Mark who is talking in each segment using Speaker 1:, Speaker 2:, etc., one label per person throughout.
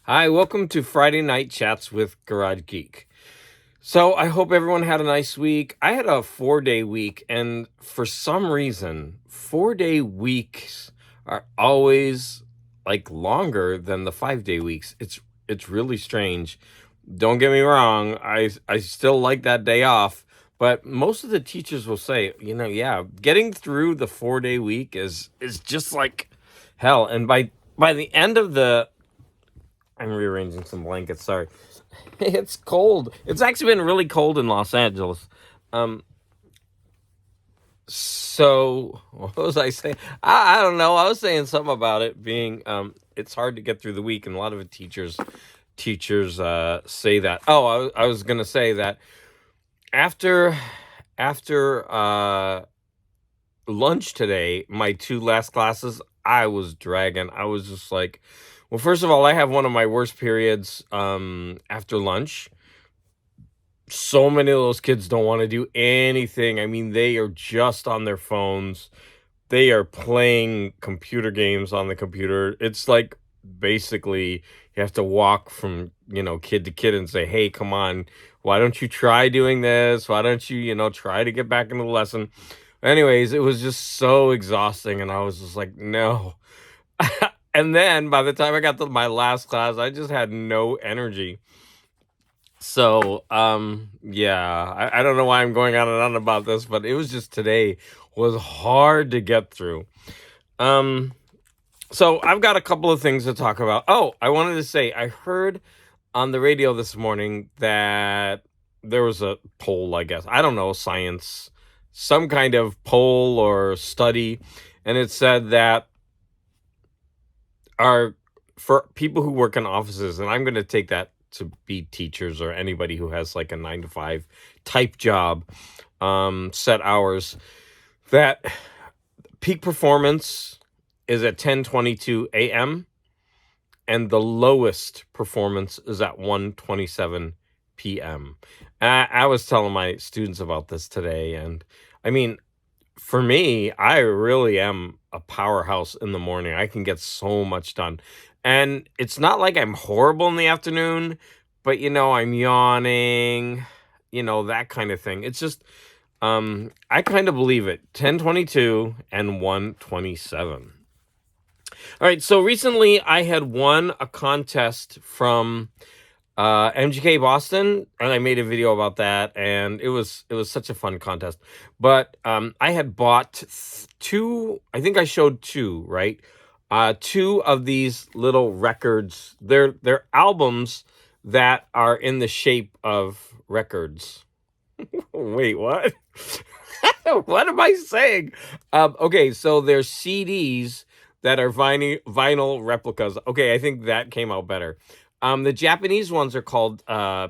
Speaker 1: Hi, welcome to Friday Night Chats with Garage Geek. So, I hope everyone had a nice week. I had a 4-day week, and for some reason, 4-day weeks are always like longer than the 5-day weeks. It's really strange. Don't get me wrong, I still like that day off, but most of the teachers will say, yeah, getting through the 4-day week is just like hell. And by the end of the I'm rearranging some blankets. Sorry. It's cold. It's actually been really cold in Los Angeles. Um, so what was I saying? I don't know. I was saying something about it being it's hard to get through the week, and a lot of teachers say that. Oh, I was gonna say that after lunch today, my two last classes, I was dragging. I was just like, well, first of all, I have one of my worst periods after lunch. So many of those kids don't want to do anything. I mean, they are just on their phones. They are playing computer games on the computer. It's like basically you have to walk from, kid to kid and say, "Hey, come on. Why don't you try doing this? Why don't you, try to get back into the lesson?" Anyways, it was just so exhausting, and I was just like, "No." And then by the time I got to my last class, I just had no energy. So, yeah, I don't know why I'm going on and on about this, but it was just today was hard to get through. So I've got a couple of things to talk about. Oh, I wanted to say, I heard on the radio this morning that there was a poll, I guess. I don't know, science, some kind of poll or study, and it said that for people who work in offices, and I'm going to take that to be teachers or anybody who has like a 9 to 5 type job, set hours, that peak performance is at 10:22 a.m. and the lowest performance is at 1:27 p.m. I was telling my students about this today, and I mean, for me, I really am a powerhouse in the morning. I can get so much done. And it's not like I'm horrible in the afternoon, but I'm yawning, that kind of thing. It's just I kind of believe it. 10:22 and 1:27. All right, so recently I had won a contest from MGK Boston, and I made a video about that, and it was such a fun contest. But I had bought two, I think I showed two, right? Two of these little records. They're albums that are in the shape of records. Wait, what? What am I saying? Okay, so they're CDs that are vinyl replicas. Okay, I think that came out better. The Japanese ones are called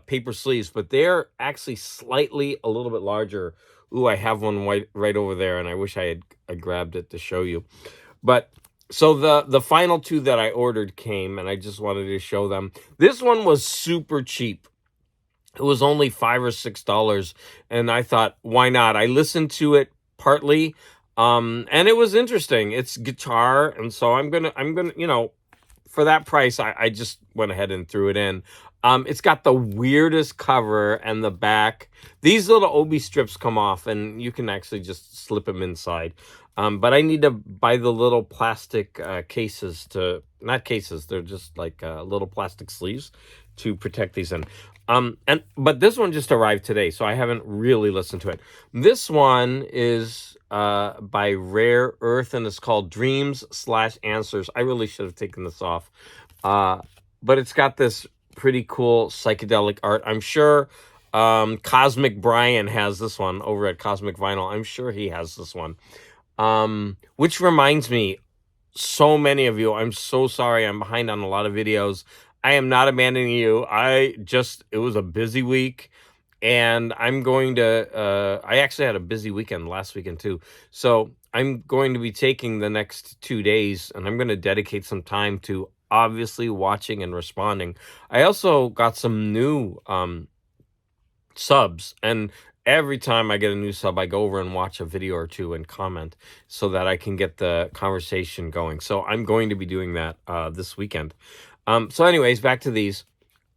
Speaker 1: paper sleeves, but they're actually slightly a little bit larger. Ooh, I have one right over there, and I wish I grabbed it to show you. But so the final two that I ordered came, and I just wanted to show them. This one was super cheap. It was only $5 or $6, and I thought, why not? I listened to it partly, and it was interesting. It's guitar, and so I'm gonna, for that price, I just went ahead and threw it in. It's got the weirdest cover, and the back. These little obi strips come off, and you can actually just slip them inside. But I need to buy the little plastic cases not cases, they're just like little plastic sleeves to protect these in. But this one just arrived today, so I haven't really listened to it. This one is by Rare Earth, and it's called Dreams/Answers. I really should have taken this off. But it's got this pretty cool psychedelic art. I'm sure Cosmic Brian has this one over at Cosmic Vinyl. I'm sure he has this one. Which reminds me, so many of you, I'm so sorry I'm behind on a lot of videos. I am not abandoning you. It was a busy week, and I'm going to, I actually had a busy weekend last weekend too. So I'm going to be taking the next 2 days, and I'm going to dedicate some time to obviously watching and responding. I also got some new subs, and every time I get a new sub, I go over and watch a video or two and comment so that I can get the conversation going. So I'm going to be doing that this weekend. So anyways, back to these.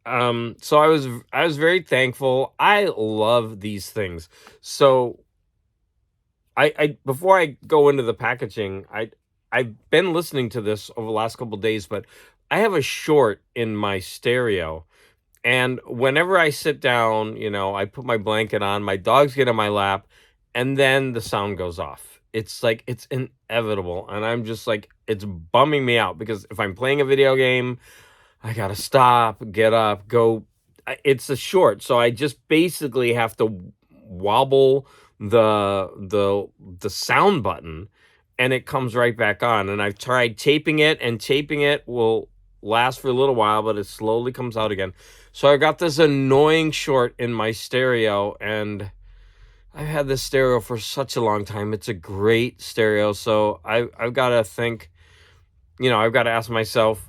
Speaker 1: So I was very thankful. I love these things. So I before I go into the packaging, I've been listening to this over the last couple days, but I have a short in my stereo. And whenever I sit down, I put my blanket on, my dogs get on my lap, and then the sound goes off. It's like it's inevitable. And I'm just like, it's bumming me out because if I'm playing a video game, I gotta stop, get up, go. It's a short, so I just basically have to wobble the sound button, and it comes right back on. And I've tried taping it, and taping it will last for a little while, but it slowly comes out again. So I got this annoying short in my stereo, and I've had this stereo for such a long time. It's a great stereo, so I've got to think. I've got to ask myself,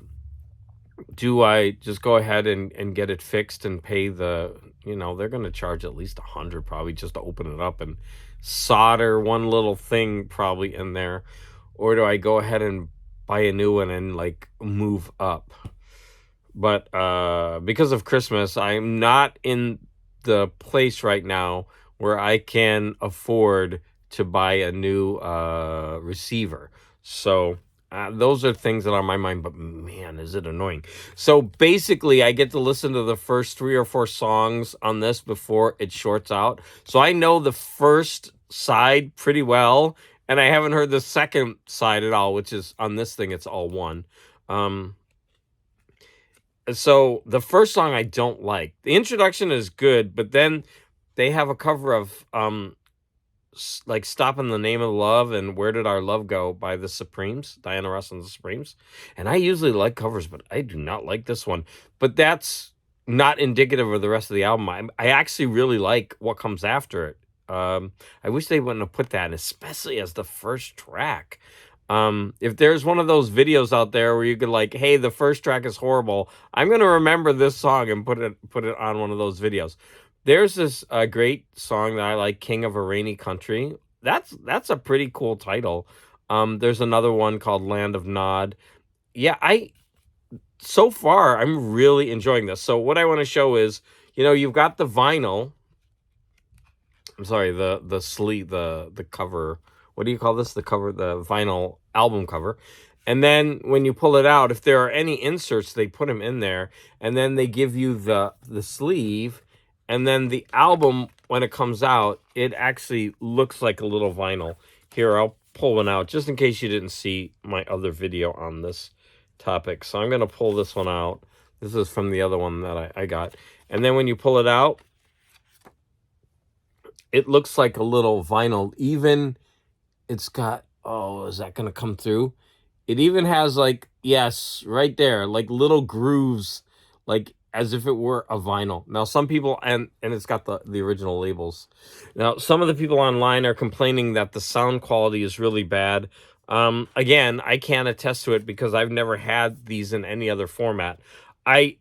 Speaker 1: do I just go ahead and get it fixed and pay they're going to charge at least 100 probably just to open it up and solder one little thing probably in there, or do I go ahead and buy a new one and like move up? But because of Christmas, I'm not in the place right now where I can afford to buy a new receiver. So those are things that are on my mind, but man, is it annoying. So basically, I get to listen to the first 3 or 4 songs on this before it shorts out. So I know the first side pretty well, and I haven't heard the second side at all, which is on this thing, it's all one. So the first song I don't like. The introduction is good, but then they have a cover of like "Stop in the Name of Love" and "Where Did Our Love Go" by the Supremes, Diana Ross and the Supremes. And I usually like covers, but I do not like this one. But that's not indicative of the rest of the album. I actually really like what comes after it. I wish they wouldn't have put that, especially as the first track. If there's one of those videos out there where you could like, hey, the first track is horrible, I'm gonna remember this song and put it on one of those videos. There's this great song that I like, "King of a Rainy Country." That's a pretty cool title. There's another one called "Land of Nod." Yeah, so far I'm really enjoying this. So what I want to show is, you've got the vinyl. I'm sorry, the sleeve, the cover. What do you call this? The cover, the vinyl album cover. And then when you pull it out, if there are any inserts, they put them in there, and then they give you the sleeve, and then the album when it comes out, it actually looks like a little vinyl. Here, I'll pull one out just in case you didn't see my other video on this topic. So I'm going to pull this one out. This is from the other one that I got. And then when you pull it out, it looks like a little vinyl. Even it's got, oh, is that going to come through? It even has like, yes, right there, like little grooves, like as if it were a vinyl. Now, some people, and it's got the original labels. Now, some of the people online are complaining that the sound quality is really bad. Again, I can't attest to it because I've never had these in any other format. I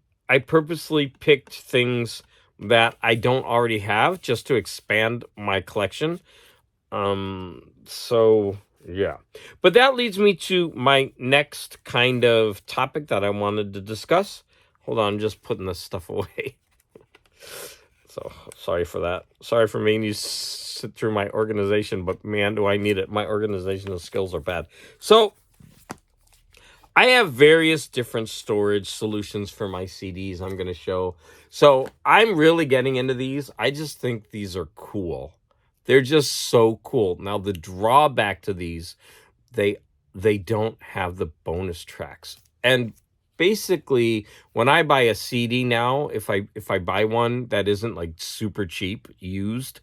Speaker 1: purposely picked things that I don't already have just to expand my collection. So yeah, but that leads me to my next kind of topic that I wanted to discuss. Hold on, I'm just putting this stuff away. So sorry for that. Sorry for making you sit through my organization, but man, do I need it. My organizational skills are bad. So I have various different storage solutions for my CDs I'm going to show. So I'm really getting into these. I just think these are cool. They're just so cool. Now, the drawback to these, they don't have the bonus tracks. And basically, when I buy a CD now, if I buy one that isn't like super cheap, used,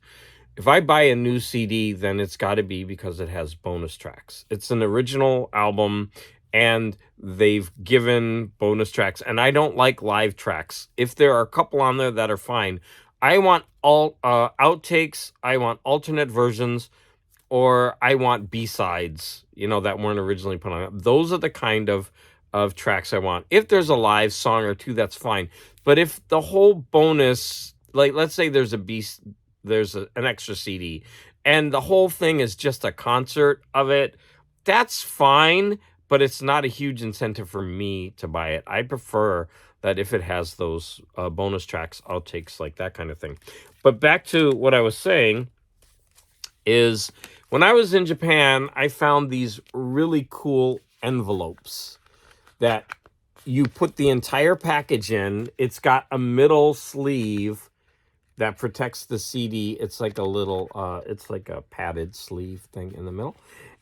Speaker 1: if I buy a new CD, then it's got to be because it has bonus tracks. It's an original album, and they've given bonus tracks. And I don't like live tracks. If there are a couple on there that are fine, I want all outtakes, I want alternate versions, or I want B-sides, that weren't originally put on. Those are the kind of tracks I want. If there's a live song or two, that's fine. But if the whole bonus, like let's say there's an extra CD, and the whole thing is just a concert of it, that's fine. but it's not a huge incentive for me to buy it. I prefer that if it has those bonus tracks, outtakes, like that kind of thing. But back to what I was saying is when I was in Japan, I found these really cool envelopes that you put the entire package in. It's got a middle sleeve that protects the CD. It's like a little, it's like a padded sleeve thing in the middle.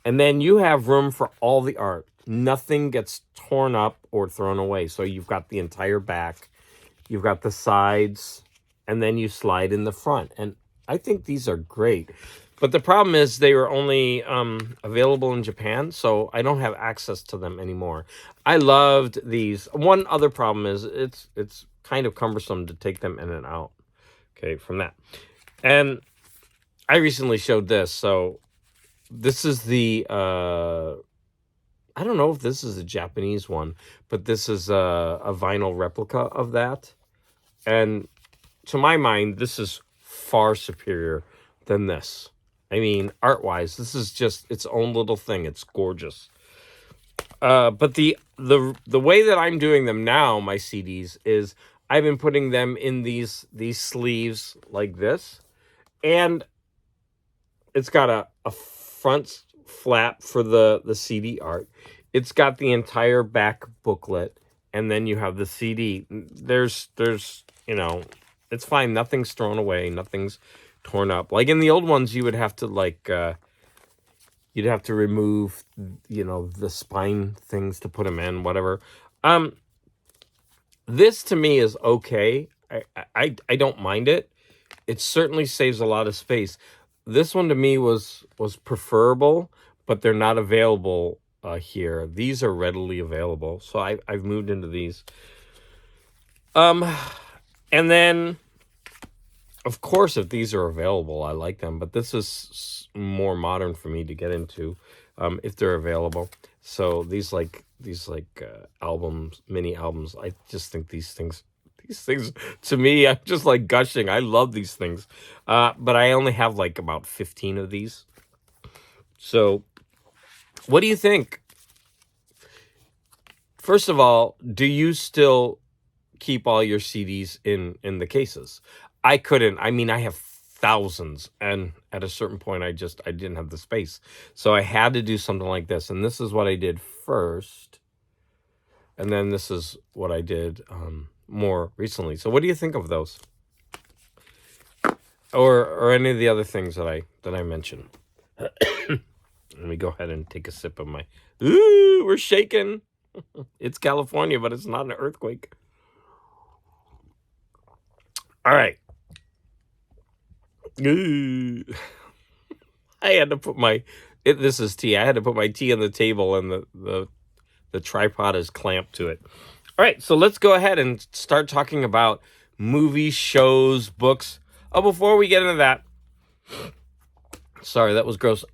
Speaker 1: And then you have room for all the art. Nothing gets torn up or thrown away. So you've got the entire back, you've got the sides, and then you slide in the front. And I think these are great. But the problem is they were only available in Japan, so I don't have access to them anymore. I loved these. One other problem is it's kind of cumbersome to take them in and out. Okay, from that. And I recently showed this. So this is the, I don't know if this is a Japanese one, but this is a vinyl replica of that. And to my mind, this is far superior than this. I mean, art-wise, this is just its own little thing. It's gorgeous. But the way that I'm doing them now, my CDs, is I've been putting them in these sleeves like this, and it's got a front flap for the CD art. It's got the entire back booklet, and then you have the CD. There's it's fine. Nothing's thrown away. Nothing's torn up. Like in the old ones, you would have to you'd have to remove, the spine things to put them in, whatever. This to me is okay. I don't mind it. It certainly saves a lot of space. This one to me was preferable, but they're not available here. These are readily available, so I've moved into these. And then, of course, if these are available, I like them. But this is more modern for me to get into, if they're available. So these albums, mini albums. I just think these things to me, I'm just like gushing. I love these things. But I only have like about 15 of these. So what do you think? First of all, do you still keep all your CDs in the cases? I couldn't. I mean, I have thousands, and at a certain point, I didn't have the space. So I had to do something like this, and this is what I did first. And then this is what I did more recently. So what do you think of those? Or any of the other things that I mentioned? Let me go ahead and take a sip of my... Ooh, we're shaking. It's California, but it's not an earthquake. All right. Ooh. I had to put this is tea. I had to put my tea on the table, and the tripod is clamped to it. All right, so let's go ahead and start talking about movies, shows, books. Oh, before we get into that, sorry, that was gross.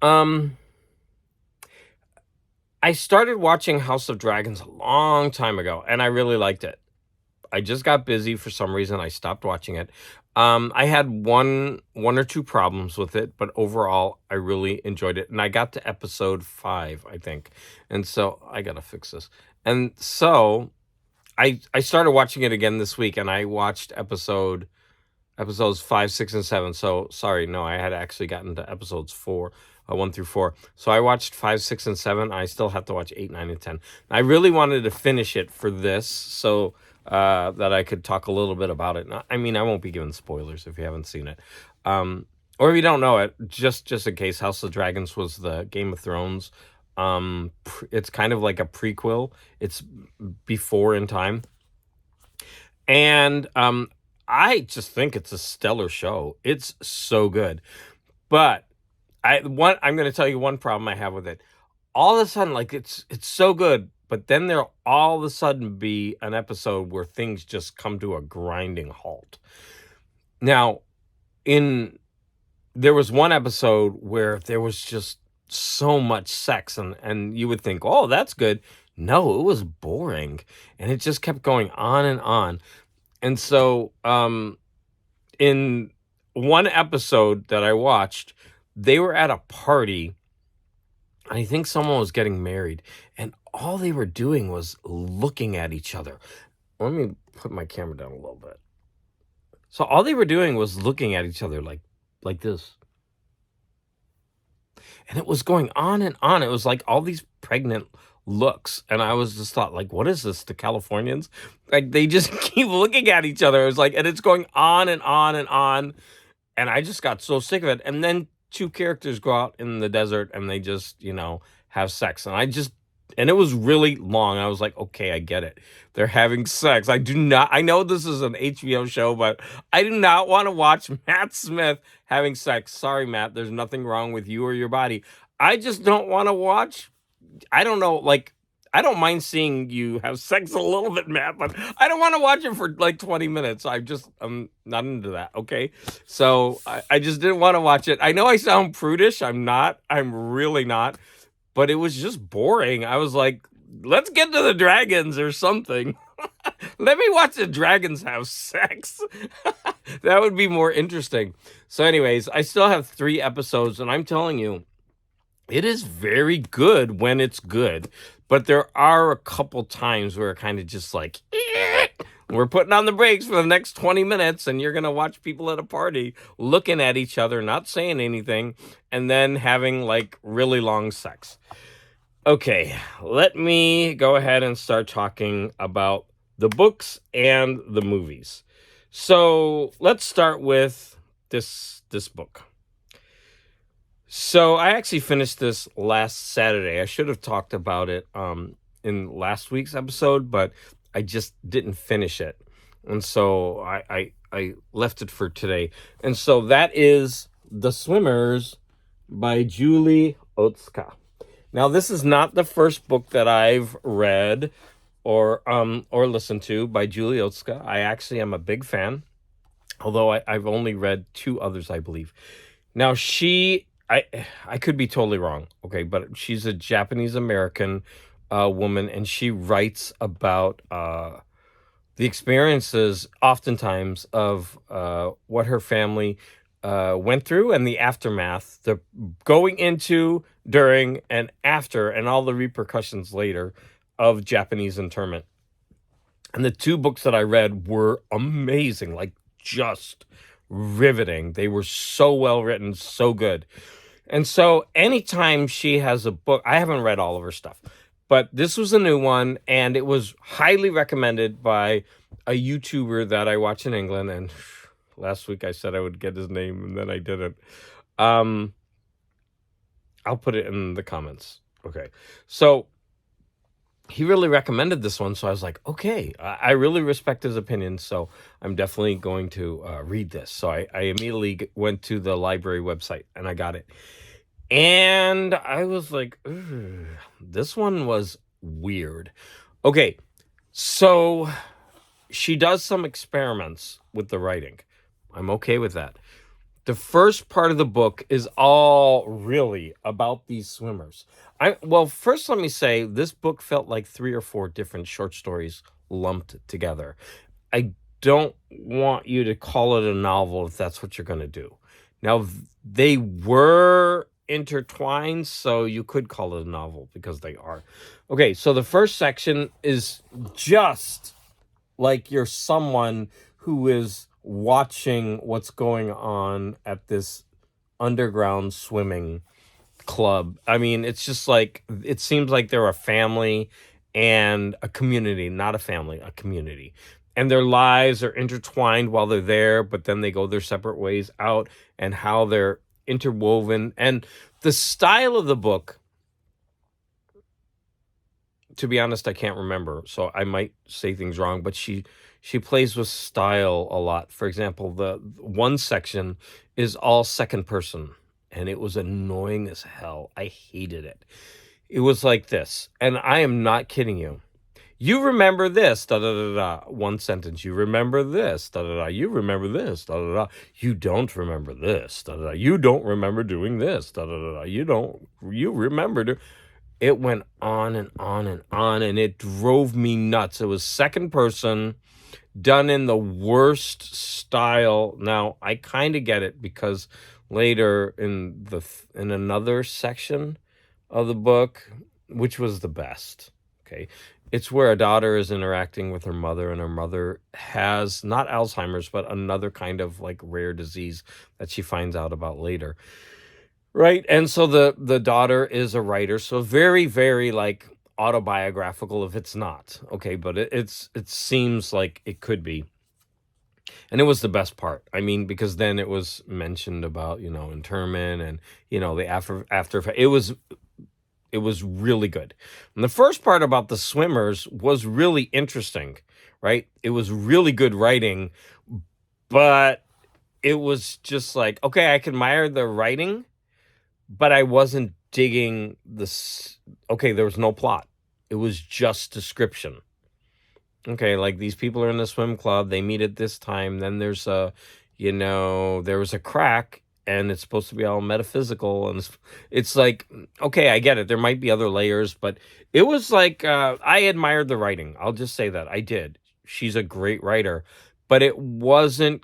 Speaker 1: I started watching House of Dragons a long time ago, and I really liked it. I just got busy for some reason. I stopped watching it. I had one or two problems with it, but overall, I really enjoyed it. And I got to episode 5, I think. And so I got to fix this. And so I started watching it again this week, and I watched episodes 5, 6, and 7. So sorry, no, I had actually gotten to episodes 1 through 4. So I watched 5, 6, and 7. I still have to watch 8, 9, and 10. I really wanted to finish it for this, so that I could talk a little bit about it. I mean, I won't be giving spoilers if you haven't seen it. Or if you don't know it, just in case, House of Dragons was the Game of Thrones. It's kind of like a prequel. It's before in time. And I just think it's a stellar show. It's so good. But I'm going to tell you one problem I have with it. All of a sudden, like, it's so good, but then there'll all of a sudden be an episode where things just come to a grinding halt. Now, there was one episode where there was just so much sex, and you would think, oh, that's good. No, it was boring, and it just kept going on and on. And so, in one episode that I watched, they were at a party. I think someone was getting married, and all they were doing was looking at each other. Let me put my camera down a little bit. So all they were doing was looking at each other like this. And it was going on and on. It was like all these pregnant looks. And I was just thought, like, what is this? The Californians? Like, they just keep looking at each other. It was like, and it's going on and on and on. And I just got so sick of it. And then two characters go out in the desert and they just, have sex. And it was really long. I was like, okay, I get it. They're having sex. I know this is an HBO show, but I do not want to watch Matt Smith having sex. Sorry, Matt. There's nothing wrong with you or your body. I just don't want to watch. I don't know. Like, I don't mind seeing you have sex a little bit, Matt, but I don't want to watch it for like 20 minutes. I'm not into that. Okay. So I just didn't want to watch it. I know I sound prudish. I'm not. I'm really not. But it was just boring. I was like, let's get to the dragons or something. Let me watch the dragons have sex. That would be more interesting. So anyways, I still have 3 episodes, and I'm telling you, it is very good when it's good. But there are a couple times where it kind of just like, we're putting on the brakes for the next 20 minutes, and you're going to watch people at a party looking at each other, not saying anything, and then having like really long sex. Okay, let me go ahead and start talking about the books and the movies. So let's start with this book. So I actually finished this last Saturday. I should have talked about it in last week's episode, but I just didn't finish it. And so I left it for today. And so that is The Swimmers by Julie Otska. Now, this is not the first book that I've read or listened to by Julie Otska. I actually am a big fan, although I've only read 2 others, I believe. Now, I could be totally wrong, okay, but she's a Japanese-American woman, and she writes about the experiences, oftentimes, of what her family went through and the aftermath, the going into, during, and after, and all the repercussions later of Japanese internment. And the 2 books that I read were amazing, like just riveting. They were so well written, so good. And so anytime she has a book, I haven't read all of her stuff, but this was a new one, and it was highly recommended by a YouTuber that I watch in England. And last week I said I would get his name, and then I didn't. I'll put it in the comments. Okay. So he really recommended this one. So I was like, okay, I really respect his opinion. So I'm definitely going to read this. So I immediately went to the library website and I got it. And I was like, this one was weird. Okay. So she does some experiments with the writing. I'm okay with that. The first part of the book is all really about these swimmers. Well, first let me say, this book felt like 3 or 4 different short stories lumped together. I don't want you to call it a novel if that's what you're going to do. Now, they were intertwined, so you could call it a novel because they are. Okay, so the first section is just like you're someone who is watching what's going on at this underground swimming club. I mean, it's just like, it seems like they're a family and a community, not a family, a community. And their lives are intertwined while they're there, but then they go their separate ways out, and how they're interwoven. And the style of the book, to be honest, I can't remember, so I might say things wrong, but she plays with style a lot. For example, the one section is all second person, and it was annoying as hell. I hated it. It was like this, and I am not kidding you. You remember this, da-da-da-da, one sentence. You remember this, da-da-da. You remember this, da-da-da. You don't remember this, da-da-da. You don't remember doing this, da-da-da. You remember It went on and on and on, and it drove me nuts. It was second person, done in the worst style. Now, I kind of get it, because later in another section of the book, which was the best, Okay. It's where a daughter is interacting with her mother, and her mother has not Alzheimer's, but another kind of like rare disease that she finds out about later. Right. And so the daughter is a writer, so very, very like autobiographical if it's not. Okay, but it seems like it could be. And it was the best part. I mean, because then it was mentioned about, internment and, the after it was really good. And the first part about the swimmers was really interesting, right? It was really good writing, but it was just like, okay, I can admire the writing, but I wasn't digging okay, there was no plot. It was just description. Okay, like these people are in the swim club, they meet at this time, then there was a crack and it's supposed to be all metaphysical and it's like, okay, I get it. There might be other layers, but it was like I admired the writing. I'll just say that. I did. She's a great writer, but it wasn't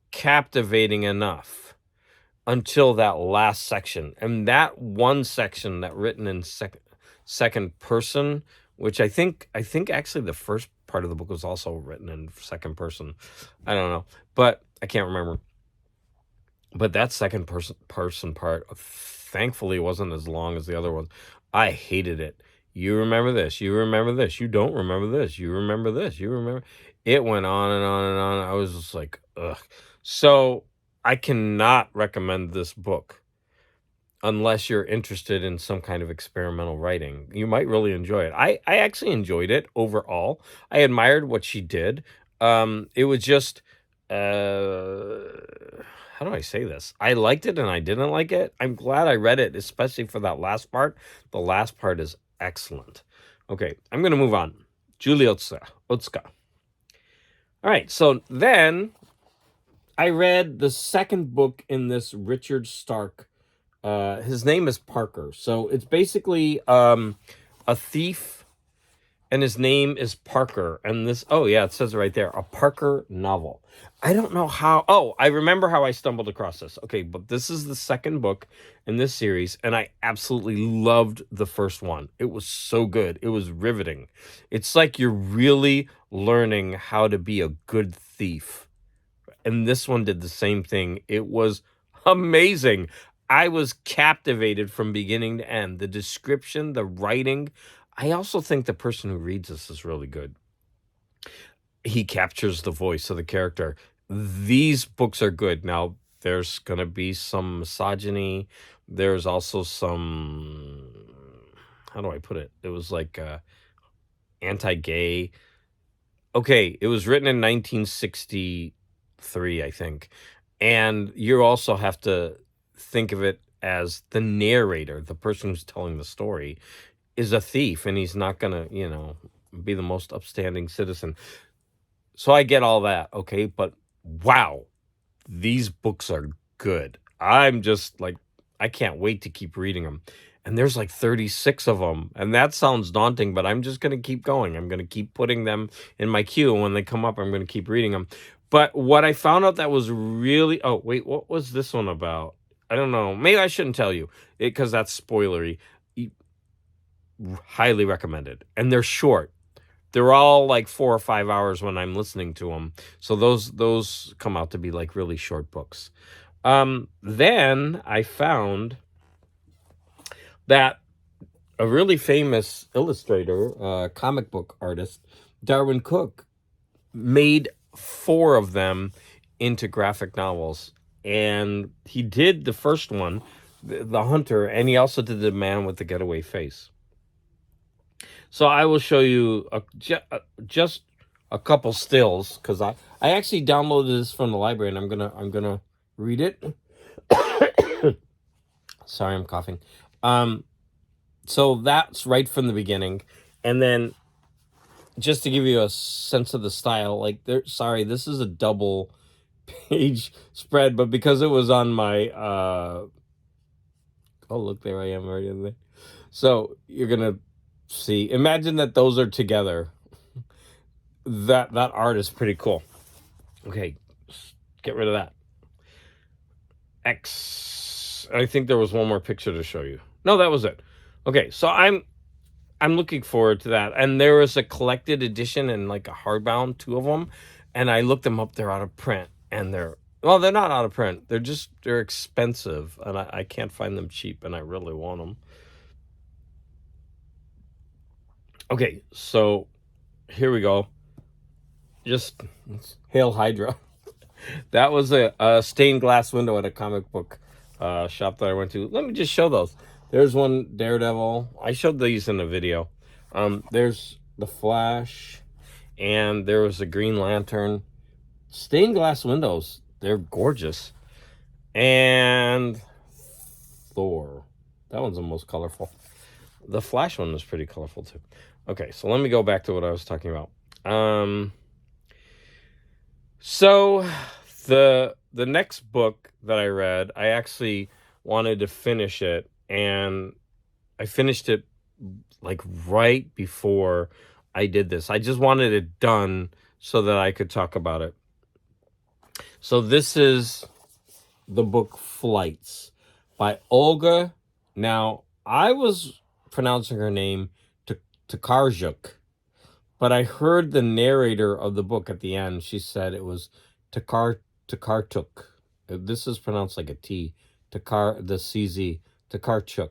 Speaker 1: captivating enough until that last section. And that one section that written in second person, which I think actually the first part of the book was also written in second person. I don't know, but I can't remember. But that second person part, thankfully, wasn't as long as the other ones. I hated it. You remember this. You remember this. You don't remember this. You remember this. You remember. It went on and on and on. I was just like, ugh. So I cannot recommend this book unless you're interested in some kind of experimental writing. You might really enjoy it. I actually enjoyed it overall. I admired what she did. It was just, how do I say this? I liked it and I didn't like it. I'm glad I read it, especially for that last part. The last part is excellent. Okay, I'm going to move on. Julie Otska. All right, so then I read the second book in this Richard Stark. His name is Parker. So it's basically a thief, and his name is Parker. And it says it right there, a Parker novel. I don't know how. Oh, I remember how I stumbled across this. Okay, but this is the second book in this series, and I absolutely loved the first one. It was so good. It was riveting. It's like you're really learning how to be a good thief. And this one did the same thing. It was amazing. I was captivated from beginning to end. The description, the writing. I also think the person who reads this is really good. He captures the voice of the character. These books are good. Now, there's going to be some misogyny. There's also some, how do I put it? It was like anti-gay. Okay, it was written in 1963, I think. And you also have to think of it as the narrator, the person who's telling the story, is a thief, and he's not going to, be the most upstanding citizen. So I get all that, okay? But wow, these books are good. I'm just like, I can't wait to keep reading them. And there's like 36 of them. And that sounds daunting, but I'm just going to keep going. I'm going to keep putting them in my queue. And when they come up, I'm going to keep reading them. But what I found out that was really... Oh, wait, what was this one about? I don't know. Maybe I shouldn't tell you because that's spoilery. Highly recommended. And they're short. They're all like 4 or 5 hours when I'm listening to them. So those come out to be like really short books. Then I found that a really famous illustrator, comic book artist, Darwin Cook, made 4 of them into graphic novels. And he did the first one, The Hunter, and he also did The Man with the Getaway Face. So I will show you just a couple stills, because I actually downloaded this from the library, and I'm gonna read it. Sorry, I'm coughing. So that's right from the beginning, and then just to give you a sense of the style, like this is a double page spread, but because it was on my oh look, there I am already in there. So you're gonna see. Imagine that those are together. That art is pretty cool. Okay, get rid of that. X. I think there was one more picture to show you. No, that was it. Okay, so I I'm looking forward to that. And there was a collected edition and like a hardbound, two of them, and I looked them up. They're out of print, and they're not out of print. They're expensive, and I can't find them cheap, and I really want them. Okay, so here we go. Just Hail Hydra. That was a stained glass window at a comic book shop that I went to. Let me just show those. There's one Daredevil. I showed these in a video. There's the Flash, and there was a Green Lantern. Stained glass windows. They're gorgeous. And Thor. That one's the most colorful. The Flash one was pretty colorful too. Okay, so let me go back to what I was talking about. So the next book that I read, I actually wanted to finish it, and I finished it like right before I did this. I just wanted it done so that I could talk about it. So this is the book Flights by Olga. Now, I was pronouncing her name Tokarczuk, but I heard the narrator of the book at the end. She said it was Tokarczuk. This is pronounced like a T. The CZ, Tokarczuk,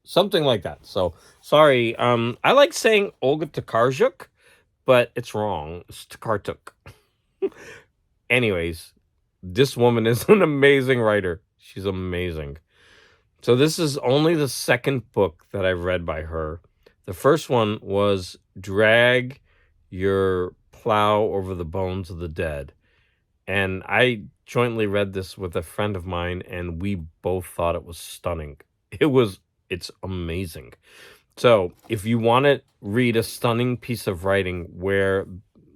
Speaker 1: something like that. So sorry. I like saying Olga Tokarczuk, but it's wrong. It's Tokarczuk. Anyways, this woman is an amazing writer. She's amazing. So this is only the second book that I've read by her. The first one was Drag Your Plow Over the Bones of the Dead. And I jointly read this with a friend of mine, and we both thought it was stunning. It's amazing. So if you want to read a stunning piece of writing where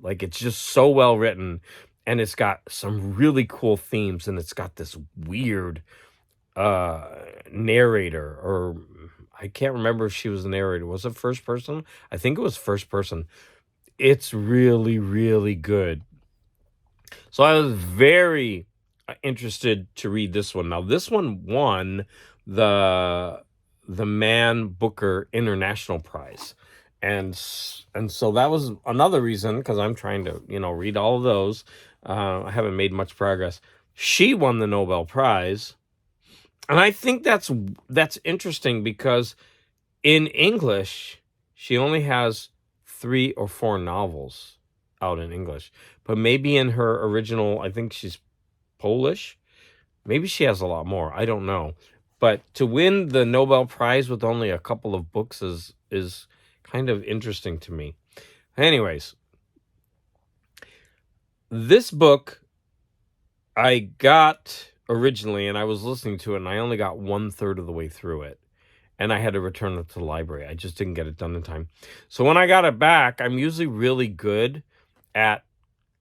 Speaker 1: like it's just so well written, and it's got some really cool themes, and it's got this weird narrator, or I can't remember if she was the narrator. Was it first person? I think it was first person. It's really, really good. So I was very interested to read this one. Now, this one won the Man Booker International Prize. And so that was another reason, because I'm trying to, read all of those. I haven't made much progress. She won the Nobel Prize. And I think that's interesting, because in English, she only has 3 or 4 novels out in English. But maybe in her original, I think she's Polish, maybe she has a lot more. I don't know. But to win the Nobel Prize with only a couple of books is kind of interesting to me. Anyways, this book I got originally, and I was listening to it, and I only got 1/3 of the way through it, and I had to return it to the library. I just didn't get it done in time. So when I got it back, I'm usually really good at,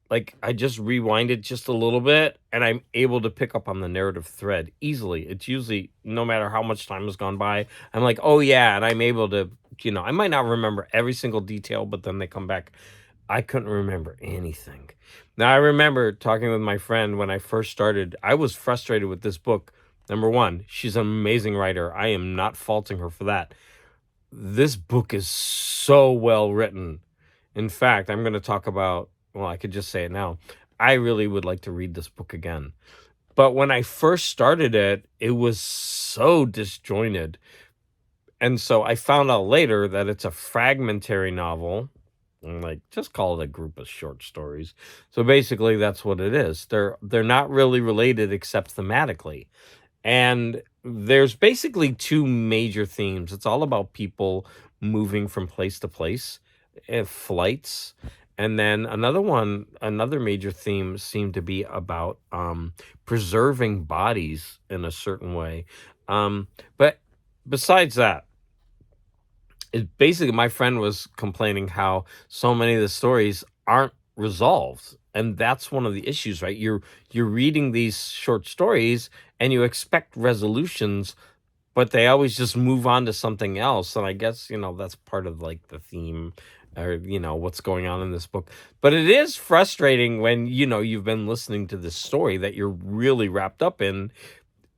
Speaker 1: like, I just rewind it just a little bit, and I'm able to pick up on the narrative thread easily. It's usually, no matter how much time has gone by, I'm like, oh yeah, and I'm able to, I might not remember every single detail, but then they come back. I couldn't remember anything. Now, I remember talking with my friend when I first started. I was frustrated with this book. Number one, she's an amazing writer. I am not faulting her for that. This book is so well written. In fact, I'm going to talk about, well, I could just say it now. I really would like to read this book again. But when I first started it, it was so disjointed. And so I found out later that it's a fragmentary novel. Like, just call it a group of short stories. So basically that's what it is. They're not really related except thematically. And there's basically 2 major themes. It's all about people moving from place to place, flights. And then another major theme seemed to be about preserving bodies in a certain way. But besides that, basically my friend was complaining how so many of the stories aren't resolved, and that's one of the issues, right? You're reading these short stories and you expect resolutions, but they always just move on to something else. And I guess that's part of like the theme, or what's going on in this book. But it is frustrating when you've been listening to this story that you're really wrapped up in,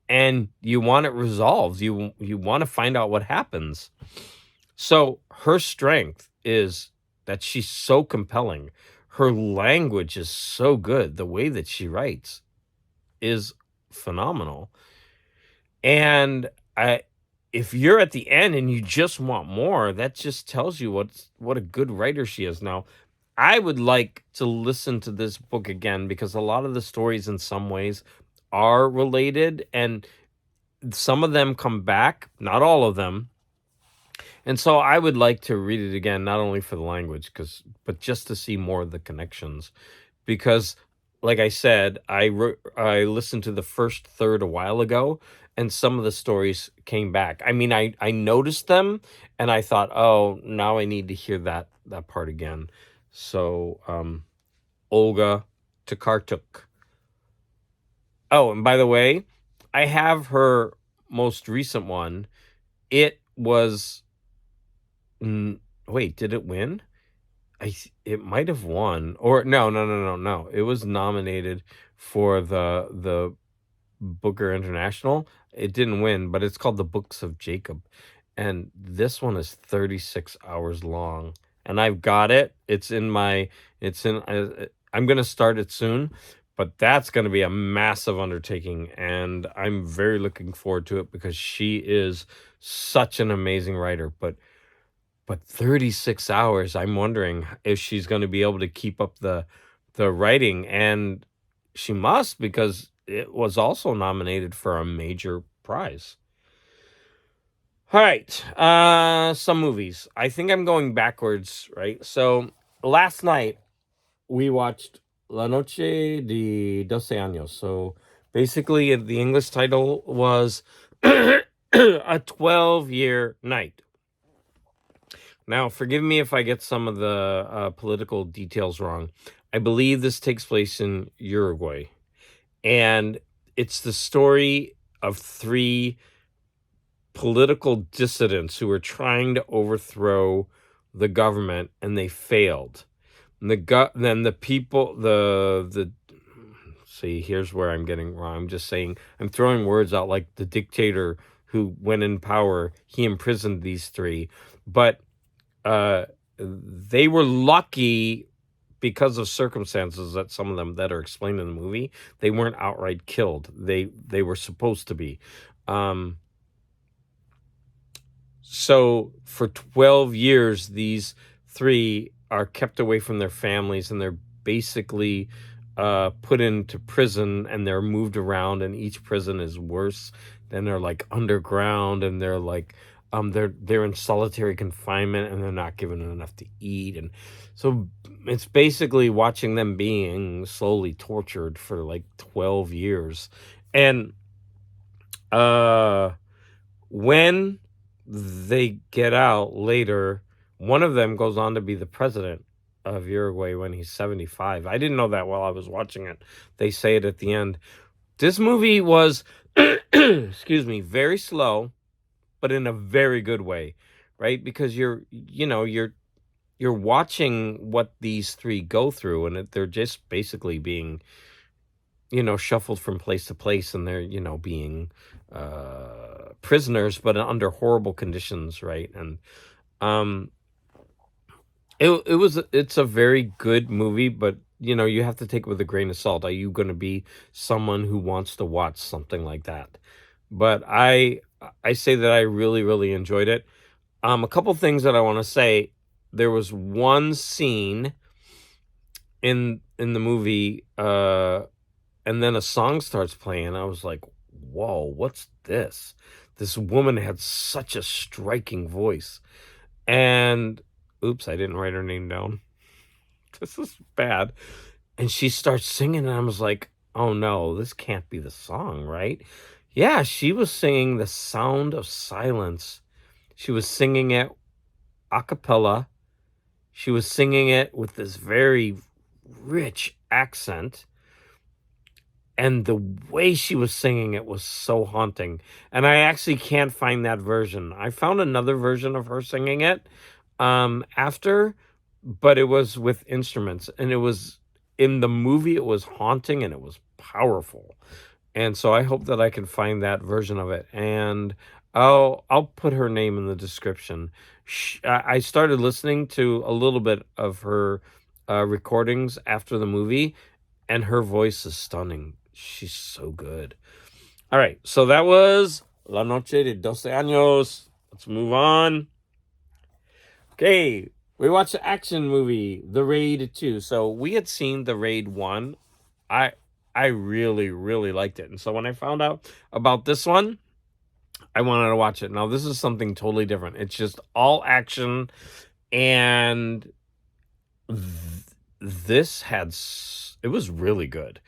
Speaker 1: and you want it resolved. You want to find out what happens. So her strength is that she's so compelling. Her language is so good. The way that she writes is phenomenal. And I if you're at the end and you just want more, that just tells you what a good writer she is. Now, I would like to listen to this book again because a lot of the stories in some ways are related and some of them come back, not all of them. And so I would like to read it again, not only for the language, but just to see more of the connections. Because, like I said, I listened to the first third a while ago, and some of the stories came back. I mean, I noticed them, and I thought, oh, now I need to hear that part again. So, Olga Tokarczuk. Oh, and by the way, I have her most recent one. It was wait, did it win? It might have won, or no. It was nominated for the Booker International. It didn't win, but it's called The Books of Jacob, and this one is 36 hours long, and I've got it. It's in. I'm gonna start it soon, but that's gonna be a massive undertaking, and I'm very looking forward to it because she is such an amazing writer. But 36 hours, I'm wondering if she's gonna be able to keep up the writing, and she must because it was also nominated for a major prize. Alright, some movies. I think I'm going backwards, right? So, last night, we watched La Noche de 12 Años. So, basically, the English title was A 12-Year Night. Now, forgive me if I get some of the political details wrong. I believe this takes place in Uruguay, and it's the story of three political dissidents who were trying to overthrow the government, and they failed. And then the people, the see, here's where I'm getting wrong. I'm just saying, I'm throwing words out like the dictator who went in power. He imprisoned these three, but they were lucky because of circumstances that some of them that are explained in the movie, they weren't outright killed. They were supposed to be. So for 12 years, these three are kept away from their families, and they're basically put into prison, and they're moved around, and each prison is worse. Then they're like underground, and they're like they're in solitary confinement, and they're not given enough to eat. And so it's basically watching them being slowly tortured for like 12 years. And when they get out later, one of them goes on to be the president of Uruguay when he's 75. I didn't know that while I was watching it. They say it at the end. This movie was excuse me, very slow, but in a very good way, right? Because you're watching what these three go through, and they're just basically being, shuffled from place to place, and they're, being prisoners, but under horrible conditions, right? And it's a very good movie, but you have to take it with a grain of salt. Are you going to be someone who wants to watch something like that? But I say that I really, really enjoyed it. A couple things that I want to say. There was one scene in the movie, and then a song starts playing. I was like, whoa, what's this? This woman had such a striking voice. And oops, I didn't write her name down. This is bad. And she starts singing, and I was like, oh no, this can't be the song, right? Yeah, she was singing The Sound of Silence. She was singing it a cappella. She was singing it with this very rich accent. And the way she was singing it was so haunting. And I actually can't find that version. I found another version of her singing it after, but it was with instruments. And it was, in the movie, it was haunting and it was powerful. And so I hope that I can find that version of it. And I'll put her name in the description. I started listening to a little bit of her recordings after the movie, and her voice is stunning. She's so good. All right, so that was La Noche de 12 Años. Let's move on. Okay, we watched the action movie, The Raid 2. So we had seen The Raid 1. I I really, really liked it. And so when I found out about this one, I wanted to watch it. Now, this is something totally different. It's just all action, and it was really good.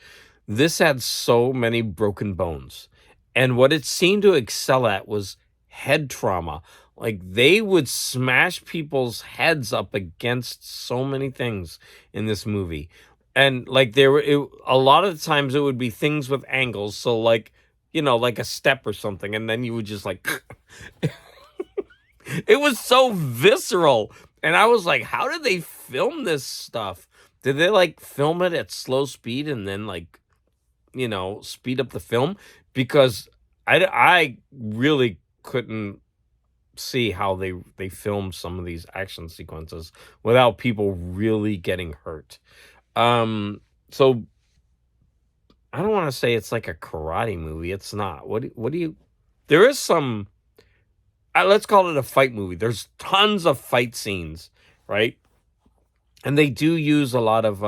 Speaker 1: This had so many broken bones. And what it seemed to excel at was head trauma. Like they would smash people's heads up against so many things in this movie. And like a lot of the times it would be things with angles. So like, like a step or something. And then you would just like, it was so visceral. And I was like, how did they film this stuff? Did they like film it at slow speed and then like, speed up the film? Because I really couldn't see how they filmed some of these action sequences without people really getting hurt. So I don't want to say it's like a karate movie. It's not. What do you? There is some. Let's call it a fight movie. There's tons of fight scenes, right? And they do use a lot of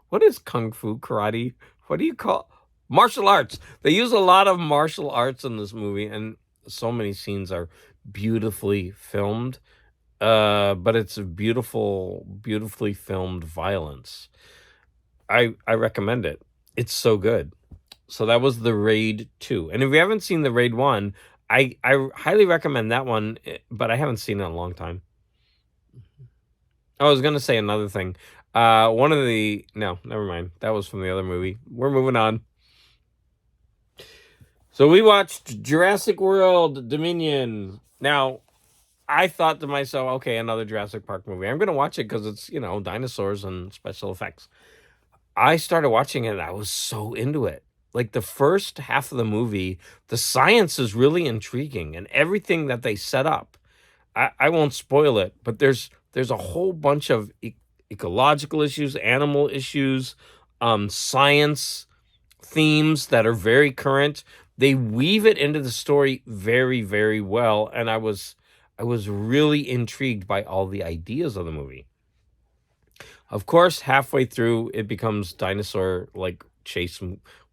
Speaker 1: what is kung fu, karate? What do you call martial arts? They use a lot of martial arts in this movie, and so many scenes are beautifully filmed. But it's a beautifully filmed violence. I recommend it. It's so good. So that was The Raid 2. And if you haven't seen The Raid 1, I highly recommend that one, but I haven't seen it in a long time. I was going to say another thing. No, never mind. That was from the other movie. We're moving on. So we watched Jurassic World Dominion. Now, I thought to myself, okay, another Jurassic Park movie. I'm going to watch it because it's, dinosaurs and special effects. I started watching it and I was so into it. Like the first half of the movie, the science is really intriguing and everything that they set up. I won't spoil it, but there's a whole bunch of ecological issues, animal issues, science themes that are very current. They weave it into the story very, very well, and I was really intrigued by all the ideas of the movie. Of course, halfway through, it becomes dinosaur like chase.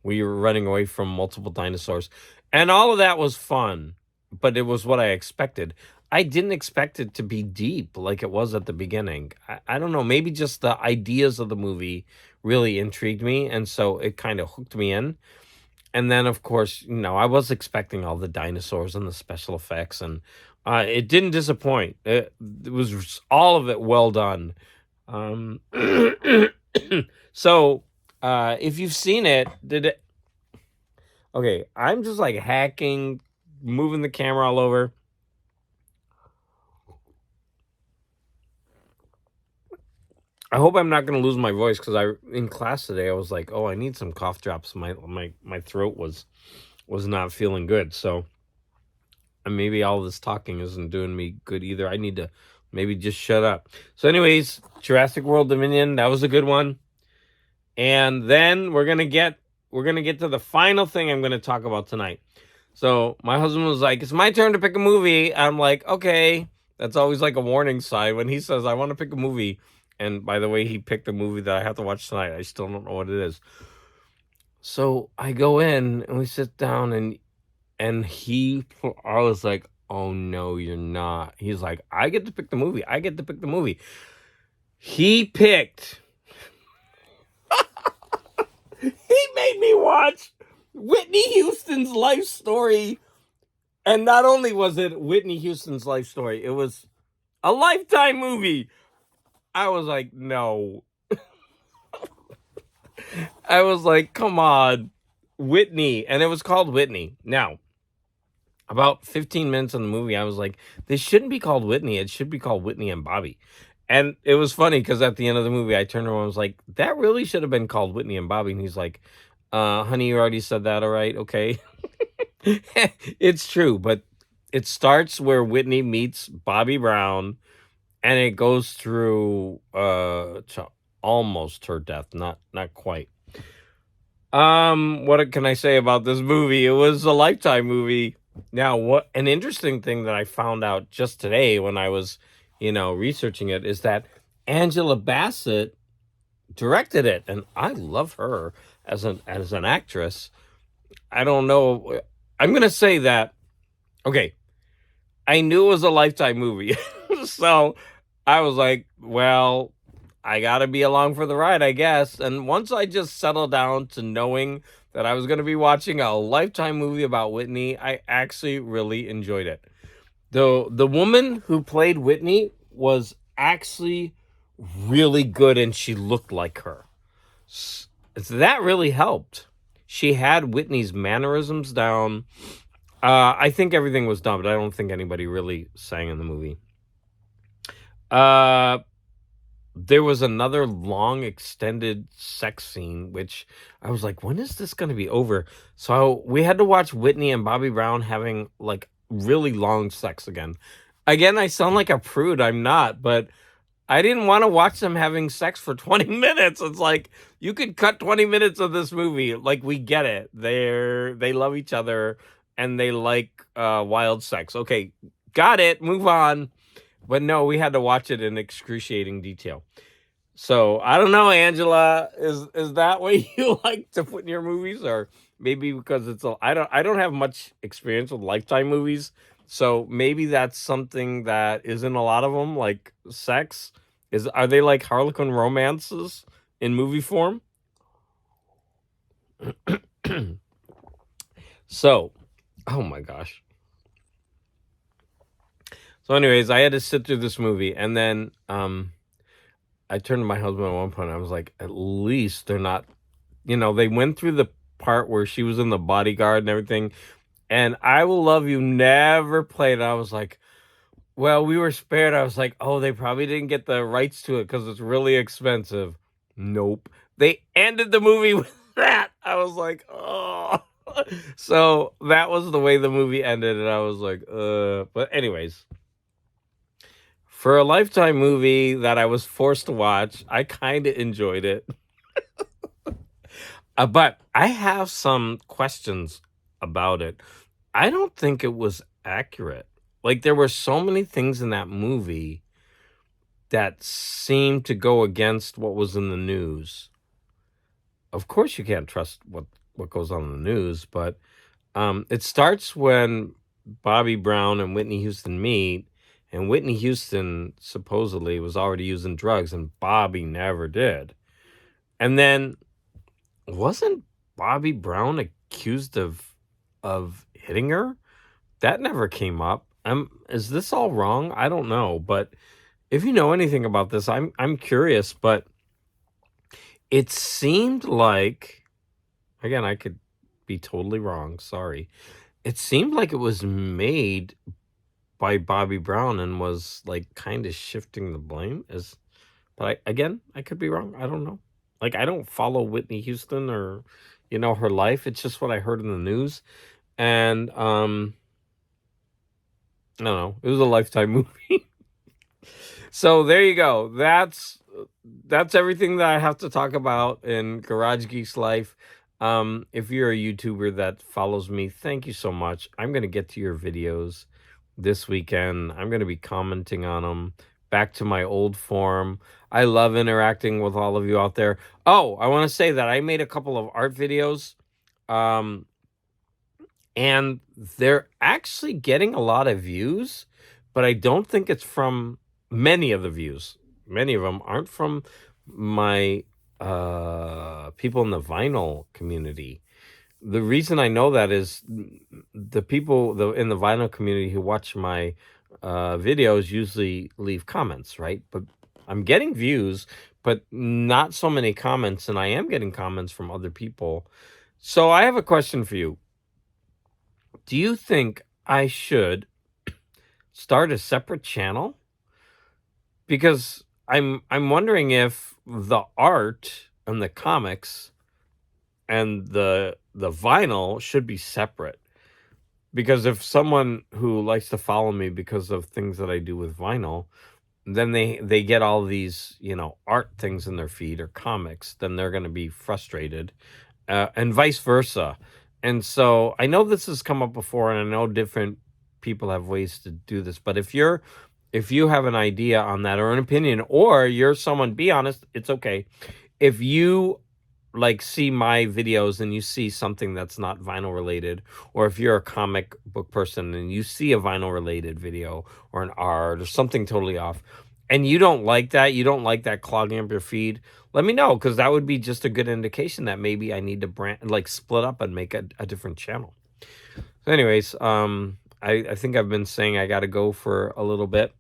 Speaker 1: We were running away from multiple dinosaurs, and all of that was fun, but it was what I expected. I didn't expect it to be deep like it was at the beginning. I don't know, maybe just the ideas of the movie really intrigued me, and so it kind of hooked me in. And then, of course, I was expecting all the dinosaurs and the special effects, and it didn't disappoint. It was all of it well done. So, if you've seen it, okay, I'm just like hacking, moving the camera all over. I hope I'm not going to lose my voice because in class today I was like, oh, I need some cough drops. My throat was not feeling good. So maybe all this talking isn't doing me good either. I need to maybe just shut up. So anyways, Jurassic World Dominion, that was a good one. And then we're going to get to the final thing I'm going to talk about tonight. So my husband was like, it's my turn to pick a movie. I'm like, okay. That's always like a warning sign when he says, I want to pick a movie. And by the way, he picked a movie that I have to watch tonight. I still don't know what it is. So I go in and we sit down and I was like, oh no, you're not. He's like, I get to pick the movie. I get to pick the movie. He picked. He made me watch Whitney Houston's life story. And not only was it Whitney Houston's life story, it was a Lifetime movie. I was like, no. I was like, come on, Whitney. And it was called Whitney. Now, about 15 minutes in the movie, I was like, this shouldn't be called Whitney. It should be called Whitney and Bobby. And it was funny because at the end of the movie, I turned around and was like, that really should have been called Whitney and Bobby. And he's like, honey, you already said that. All right. Okay. It's true. But it starts where Whitney meets Bobby Brown, and it goes through to almost her death, not quite. What can I say about this movie? It was a Lifetime movie. Now, what an interesting thing that I found out just today when I was, researching it is that Angela Bassett directed it, and I love her as an actress. I don't know. I'm gonna say that. Okay, I knew it was a Lifetime movie, so I was like, well, I gotta be along for the ride, I guess. And once I just settled down to knowing that I was gonna be watching a Lifetime movie about Whitney, I actually really enjoyed it. The woman who played Whitney was actually really good, and she looked like her. So that really helped. She had Whitney's mannerisms down. I think everything was done, but I don't think anybody really sang in the movie. Uh, there was another long extended sex scene, which I was like, when is this going to be over? So we had to watch Whitney and Bobby Brown having like really long sex again. Again, I sound like a prude. I'm not, but I didn't want to watch them having sex for 20 minutes. It's like you could cut 20 minutes of this movie. Like we get it. They love each other and they like wild sex. Okay, got it. Move on. But no, we had to watch it in excruciating detail. So I don't know, Angela. Is that what you like to put in your movies, or maybe because I don't have much experience with Lifetime movies, so maybe that's something that isn't a lot of them, like sex. Are they like Harlequin romances in movie form? So, oh my gosh. So, anyways, I had to sit through this movie, and then I turned to my husband at one point. I was like, at least they're not, they went through the part where she was in the bodyguard and everything, and I Will Love You never played. I was like, well, we were spared. I was like, oh, they probably didn't get the rights to it because it's really expensive. Nope. They ended the movie with that. I was like, oh. So that was the way the movie ended, and I was like, But anyways, for a Lifetime movie that I was forced to watch, I kind of enjoyed it. But I have some questions about it. I don't think it was accurate. Like, there were so many things in that movie that seemed to go against what was in the news. Of course, you can't trust what goes on in the news, but it starts when Bobby Brown and Whitney Houston meet, and Whitney Houston supposedly was already using drugs, and Bobby never did. And then wasn't Bobby Brown accused of hitting her? That never came up. Is this all wrong? I don't know, but if you know anything about this, I'm curious, but it seemed like, again, I could be totally wrong, sorry. It seemed like it was made by Bobby Brown and was like kind of shifting the blame but I could be wrong. I don't know. Like, I don't follow Whitney Houston or her life. It's just what I heard in the news. And I don't know. It was a Lifetime movie. So there you go. That's everything that I have to talk about in Garage Geek's life. If you're a YouTuber that follows me, thank you so much. I'm going to get to your videos this weekend. I'm going to be commenting on them back to my old form. I love interacting with all of you out there. Oh, I want to say that I made a couple of art videos. And they're actually getting a lot of views, but I don't think it's from many of the views. Many of them aren't from my people in the vinyl community. The reason I know that is the people in the vinyl community who watch my videos usually leave comments, right? But I'm getting views, but not so many comments, and I am getting comments from other people. So I have a question for you. Do you think I should start a separate channel? Because I'm wondering if the art and the comics and the vinyl should be separate. because if someone who likes to follow me because of things that I do with vinyl, then they get all these, art things in their feed or comics, then they're going to be frustrated, and vice versa. And so I know this has come up before, and I know different people have ways to do this. But if you have an idea on that or an opinion, or you're someone, be honest, it's okay. If you like see my videos and you see something that's not vinyl related, or if you're a comic book person and you see a vinyl related video or an art or something totally off, and you don't like that, you don't like that clogging up your feed, let me know, because that would be just a good indication that maybe I need to split up and make a different channel. So anyways, I think I've been saying I got to go for a little bit.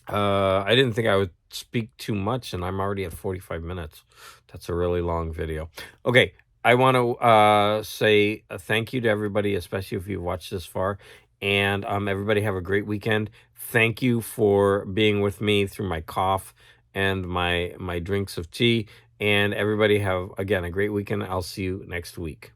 Speaker 1: I didn't think I would speak too much, and I'm already at 45 minutes. That's a really long video. Okay, I want to say a thank you to everybody, especially if you've watched this far. And everybody have a great weekend. Thank you for being with me through my cough and my drinks of tea. And everybody have, again, a great weekend. I'll see you next week.